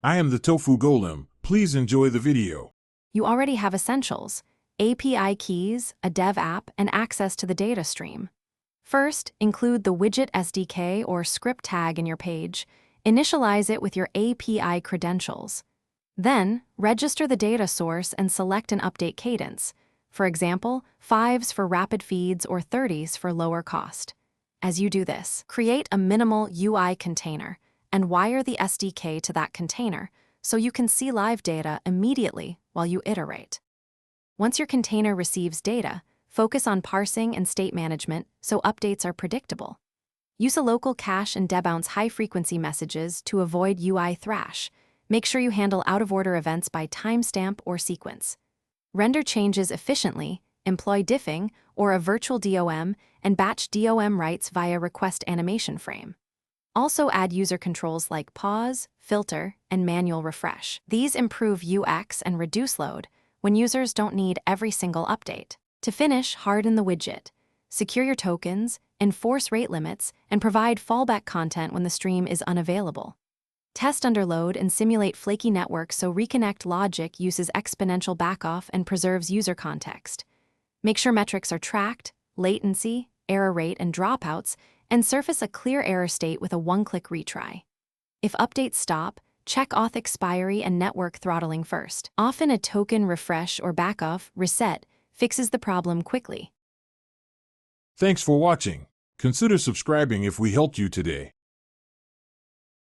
I am the Tofu Golem. Please enjoy the video. You already have essentials: API keys, a dev app, and access to the data stream. First, include the Widget SDK or script tag in your page. Initialize it with your API credentials. Then, register the data source and select an update cadence. For example, 5s for rapid feeds or 30s for lower cost. As you do this, create a minimal UI container and wire the SDK to that container so you can see live data immediately while you iterate. Once your container receives data, focus on parsing and state management so updates are predictable. Use a local cache and debounce high-frequency messages to avoid UI thrash. Make sure you handle out-of-order events by timestamp or sequence. Render changes efficiently, employ diffing or a virtual DOM, and batch DOM writes via request animation frame. Also add user controls like pause, filter, and manual refresh. These improve UX and reduce load when users don't need every single update. To finish, harden the widget. Secure your tokens, enforce rate limits, and provide fallback content when the stream is unavailable. Test under load and simulate flaky networks so reconnect logic uses exponential backoff and preserves user context. Make sure metrics are tracked, latency, error rate, and dropouts, and surface a clear error state with a one-click retry. If updates stop, check auth expiry and network throttling first. Often a token refresh or backoff reset fixes the problem quickly. Thanks for watching. Consider subscribing if we helped you today.